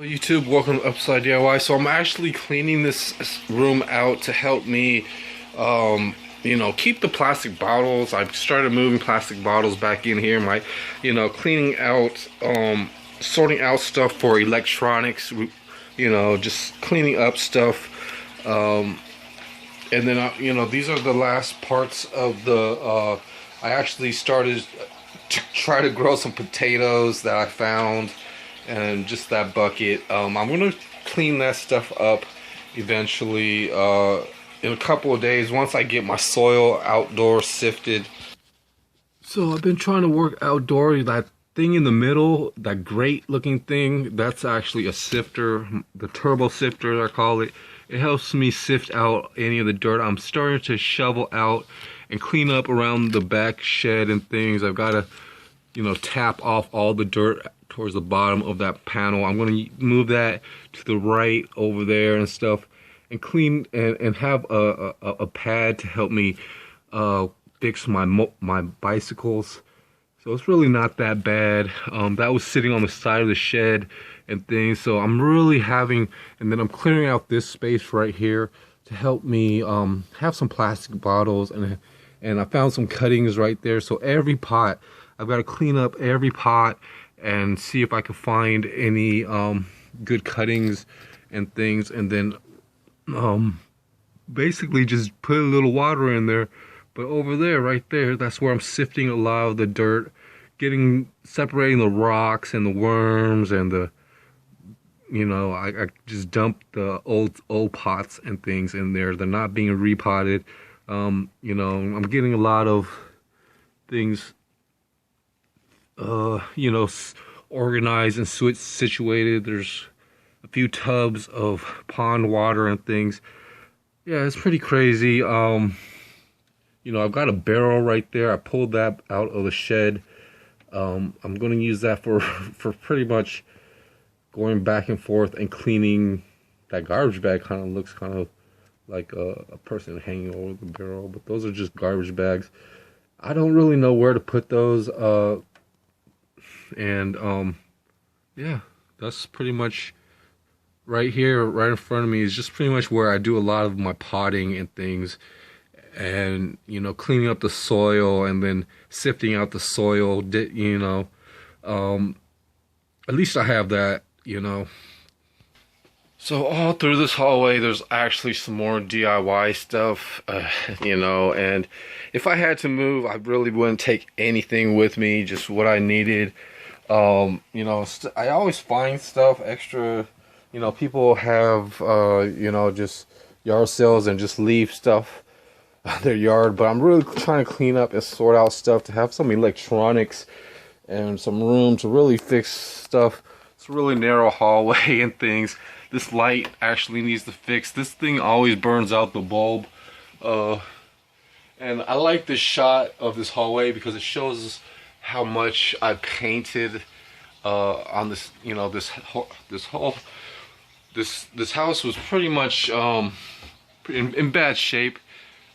YouTube, welcome to Upside DIY. So I'm actually cleaning this room out to help me, keep the plastic bottles. I've started moving plastic bottles back in here. Cleaning out, sorting out stuff for electronics. Just cleaning up stuff. And then, these are the last parts of the. I actually started to try to grow some potatoes that I found. And just that bucket. I'm gonna clean that stuff up eventually in a couple of days once I get my soil outdoor sifted. So I've been trying to work outdoor. That thing in the middle, that great looking thing, that's actually a sifter, the turbo sifter I call it. It helps me sift out any of the dirt. I'm starting to shovel out and clean up around the back shed and things. I've got to tap off all the dirt towards the bottom of that panel. I'm going to move that to the right over there and stuff, and clean and have a pad to help me fix my bicycles. So it's really not that bad. That was sitting on the side of the shed and things. So I'm really having, and then I'm clearing out this space right here to help me have some plastic bottles, and I found some cuttings right there. So every pot, I've got to clean up every pot and see if I can find any good cuttings and things, and then basically just put a little water in there. But over there, right there, that's where I'm sifting a lot of the dirt, separating the rocks and the worms and the, I just dumped the old pots and things in there. They're not being repotted. I'm getting a lot of things organized and situated. There's a few tubs of pond water and things. Yeah, it's pretty crazy. I've got a barrel right there. I pulled that out of the shed. I'm going to use that for pretty much going back and forth and cleaning. That garbage bag looks kind of like a person hanging over the barrel, but those are just garbage bags. I don't really know where to put those. Yeah, that's pretty much right here, right in front of me, is just pretty much where I do a lot of my potting and things, and cleaning up the soil and then sifting out the soil. At least I have that. So all through this hallway, there's actually some more DIY stuff, and if I had to move, I really wouldn't take anything with me, just what I needed. I always find stuff extra. People have, just yard sales and just leave stuff in their yard, but I'm really trying to clean up and sort out stuff to have some electronics and some room to really fix stuff. It's a really narrow hallway and things. This light actually needs to fix. This thing always burns out the bulb. And I like this shot of this hallway because it shows how much I painted on this. This house was pretty much in bad shape,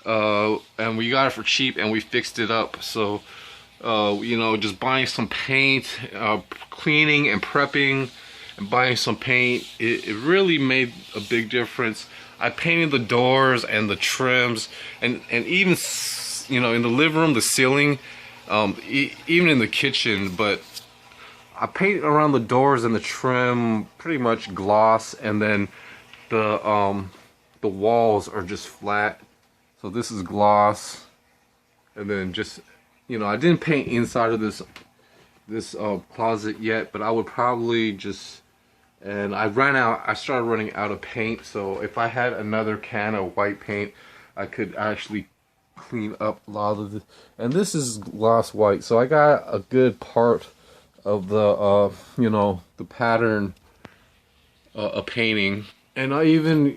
and we got it for cheap and we fixed it up. So just buying some paint, cleaning and prepping and buying some paint, it really made a big difference. I painted the doors and the trims, and even in the living room, the ceiling, even in the kitchen. But I painted around the doors and the trim pretty much gloss, and then the walls are just flat. So this is gloss, and then just I didn't paint inside of this closet yet, but I would probably just. And I started running out of paint, so if I had another can of white paint, I could actually clean up a lot of this. And this is gloss white, so I got a good part of the the pattern of painting. And I even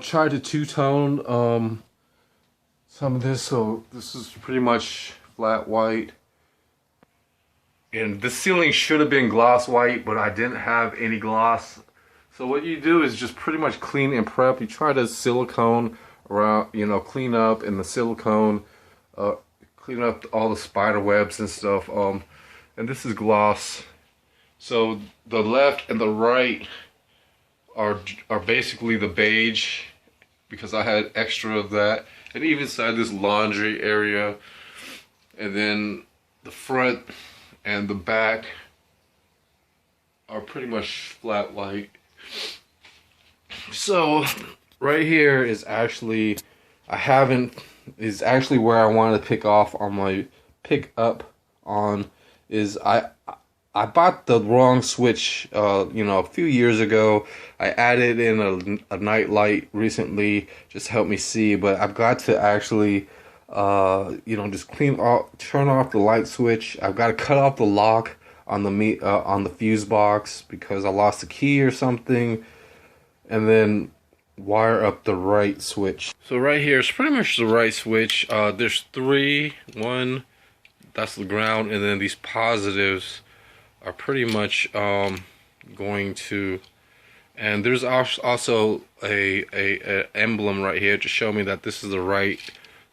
tried to two-tone some of this, so this is pretty much flat white. And the ceiling should have been gloss white, but I didn't have any gloss. So what you do is just pretty much clean and prep. You try to silicone around, clean up in the silicone, clean up all the spider webs and stuff. And this is gloss. So the left and the right are basically the beige, because I had extra of that. And even inside this laundry area, and then the front and the back are pretty much flat white. So right here is actually, is actually where I wanted to pick off on my pick up on, is I bought the wrong switch, you know, a few years ago. I added in a night light recently, just to help me see, but I've got to actually, you know, just turn off the light switch. I've got to cut off the lock on the fuse box because I lost the key or something, and then wire up the right switch. So right here is pretty much the right switch. There's three. One, that's the ground, and then these positives are pretty much going to, and there's also a emblem right here to show me that this is the right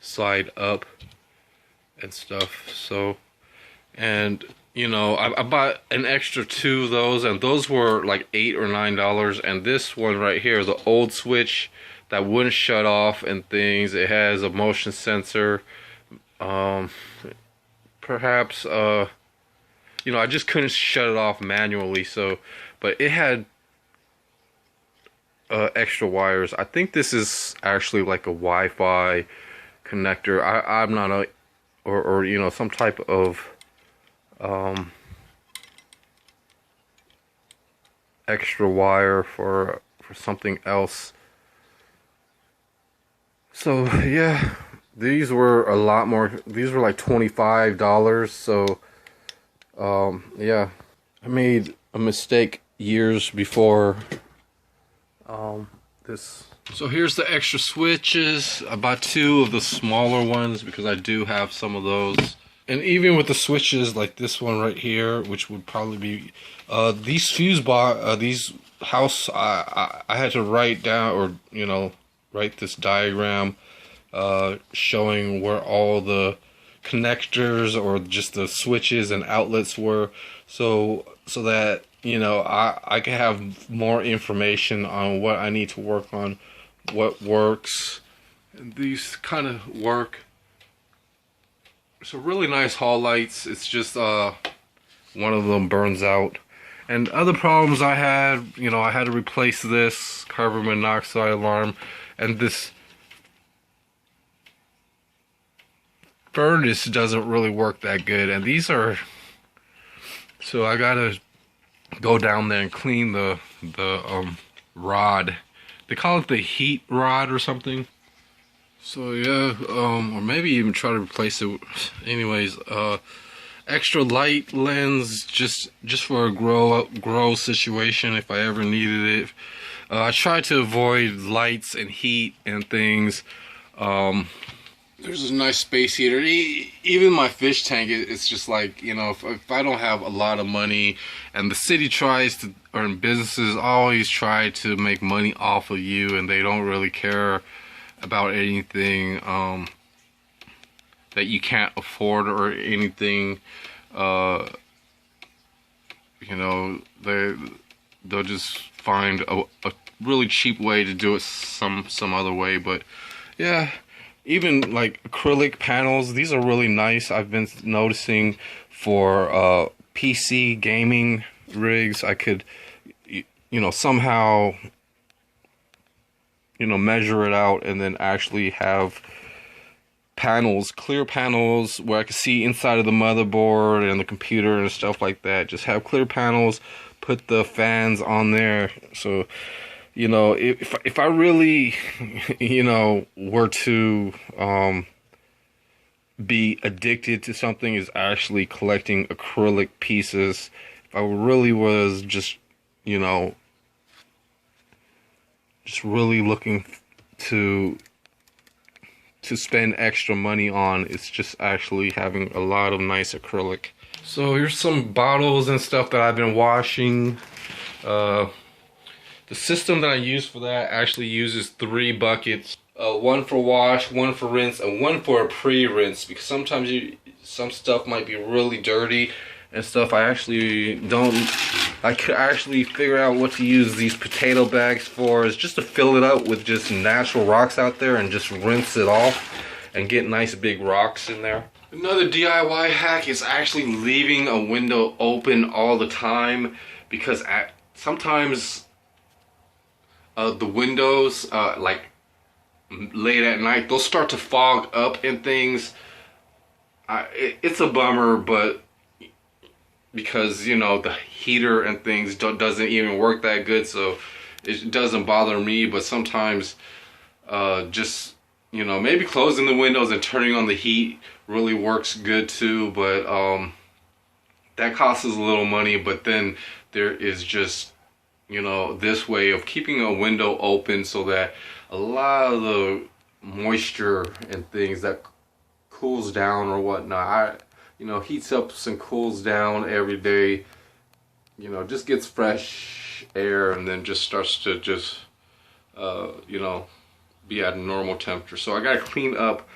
side up and stuff. So, and you know, I bought an extra 2 of those, and those were like $8 or $9. And this one right here, the old switch that wouldn't shut off and things, it has a motion sensor. Perhaps you know, I just couldn't shut it off manually, so, but it had extra wires. I think this is actually like a Wi-Fi connector. I'm not a, or you know, some type of extra wire for something else. So yeah, these were a lot more. These were like $25. So yeah, I made a mistake years before this. So here's the extra switches. I bought 2 of the smaller ones because I do have some of those. And even with the switches like this one right here, which would probably be these fuse box, these house, I had to write down, or you know, write this diagram showing where all the connectors or just the switches and outlets were, so that, you know, I can have more information on what I need to work on, what works. And these kind of work. So really nice hall lights. It's just one of them burns out. And other problems I had, you know, I had to replace this carbon monoxide alarm, and this furnace doesn't really work that good. And these are, so I gotta go down there and clean the rod. They call it the heat rod or something. So yeah, or maybe even try to replace it. Anyways, extra light lens just for a grow situation if I ever needed it. I try to avoid lights and heat and things. There's a nice space heater. Even my fish tank, it's just like, you know, if I don't have a lot of money, and the city tries to, or businesses always try to make money off of you, and they don't really care about anything that you can't afford or anything. You know, they'll just find a really cheap way to do it some other way. But yeah, even like acrylic panels, these are really nice. I've been noticing for PC gaming rigs, I could, you know, somehow, you know, measure it out and then actually have panels, clear panels, where I can see inside of the motherboard and the computer and stuff like that. Just have clear panels, put the fans on there. So, you know, if I really, you know, were to be addicted to something, is actually collecting acrylic pieces. If I really was just, you know, just really looking to spend extra money on, it's just actually having a lot of nice acrylic. So here's some bottles and stuff that I've been washing. The system that I use for that actually uses 3 buckets. One for wash, one for rinse, and one for a pre-rinse, because sometimes some stuff might be really dirty, and stuff, I could actually figure out what to use these potato bags for, is just to fill it up with just natural rocks out there and just rinse it off and get nice big rocks in there. Another DIY hack is actually leaving a window open all the time, because sometimes the windows, like late at night, they'll start to fog up and things. It's a bummer, but because, you know, the heater and things doesn't even work that good, so it doesn't bother me. But sometimes just, you know, maybe closing the windows and turning on the heat really works good too. But that costs us a little money. But then there is just, you know, this way of keeping a window open so that a lot of the moisture and things that cools down or whatnot, you know, heats up and cools down every day, you know, just gets fresh air and then just starts to just, you know, be at a normal temperature. So I gotta clean up,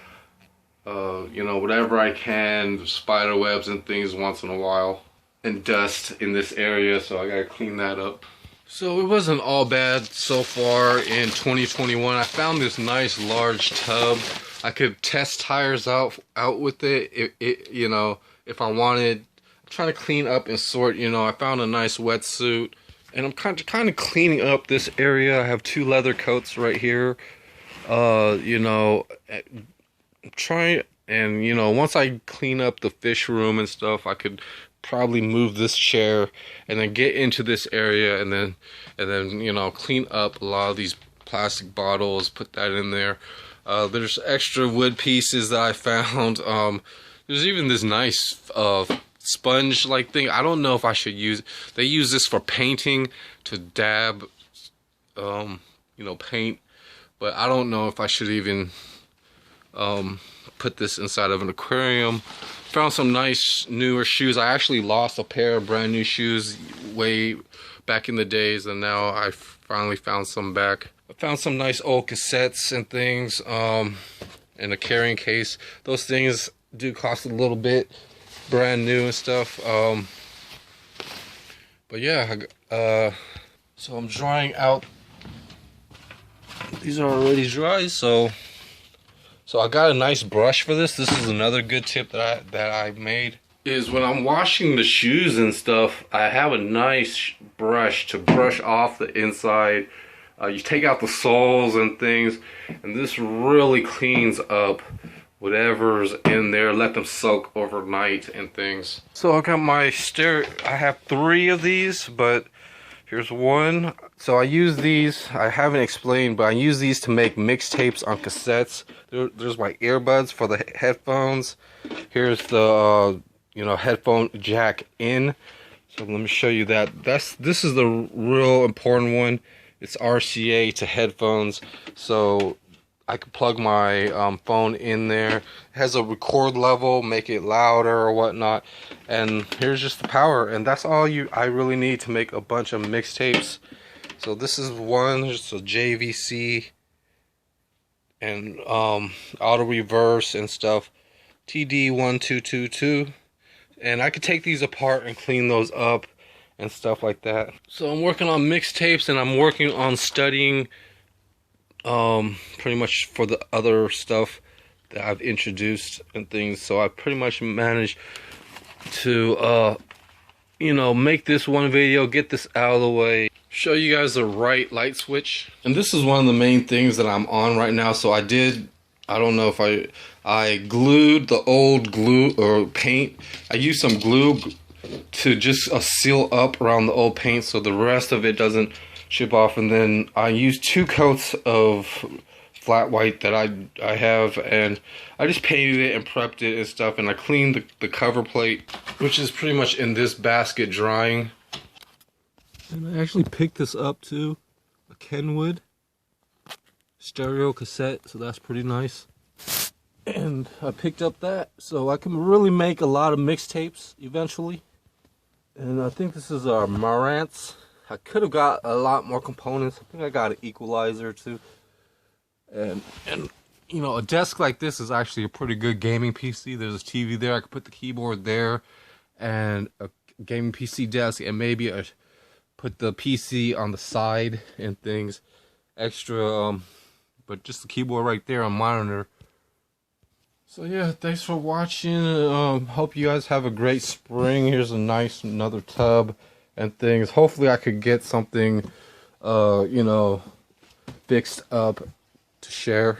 you know, whatever I can, spider webs and things once in a while, and dust in this area, so I gotta clean that up. So it wasn't all bad so far in 2021. I found this nice large tub. I could test tires out with it, you know, if I wanted. I'm trying to clean up and sort, you know. I found a nice wetsuit, and I'm kind of cleaning up this area. I have 2 leather coats right here. You know, trying, and you know, once I clean up the fish room and stuff, I could probably move this chair and then get into this area, and then you know, clean up a lot of these plastic bottles, put that in there. There's extra wood pieces that I found. There's even this nice sponge like thing. I don't know if I should use. They use this for painting, to dab, you know, paint. But I don't know if I should even put this inside of an aquarium. Found some nice newer shoes. I actually lost a pair of brand new shoes way back in the days, and now I finally found some back. I found some nice old cassettes and things in a carrying case. Those things do cost a little bit, brand new and stuff. But yeah, so I'm drying out. These are already dry, so I got a nice brush for this. This is another good tip that I made, is when I'm washing the shoes and stuff, I have a nice brush to brush off the inside. You take out the soles and things, and this really cleans up whatever's in there. Let them soak overnight and things. So I got my I have 3 of these, but here's one. So I use these, I haven't explained, but I use these to make mixtapes on cassettes. There's my earbuds for the headphones. Here's the you know, headphone jack in. So let me show you that. This is the real important one. It's RCA to headphones, so I can plug my phone in there. It has a record level, make it louder or whatnot. And here's just the power, and that's all I really need to make a bunch of mixtapes. So this is one, just a JVC and auto reverse and stuff, TD1222, and I could take these apart and clean those up and stuff like that. So I'm working on mixtapes, and I'm working on studying pretty much for the other stuff that I've introduced and things. So I pretty much managed to you know, make this one video, get this out of the way, show you guys the right light switch. And this is one of the main things that I'm on right now. So I don't know if I glued the old glue or paint. I used some glue to just seal up around the old paint so the rest of it doesn't chip off, and then I used 2 coats of flat white that I have, and I just painted it and prepped it and stuff, and I cleaned the cover plate, which is pretty much in this basket drying. And I actually picked this up too, a Kenwood stereo cassette, so that's pretty nice. And I picked up that so I can really make a lot of mixtapes eventually. And I think this is our Marantz. I could have got a lot more components. I think I got an equalizer too. And you know, a desk like this is actually a pretty good gaming PC. There's a TV there. I could put the keyboard there, and a gaming PC desk, and maybe put the PC on the side and things extra, but just the keyboard right there on monitor. So yeah, thanks for watching. Hope you guys have a great spring. Here's a nice another tub and things. Hopefully I could get something you know, fixed up to share.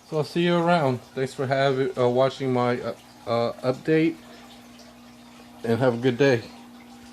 So I'll see you around. Thanks for watching my update, and have a good day.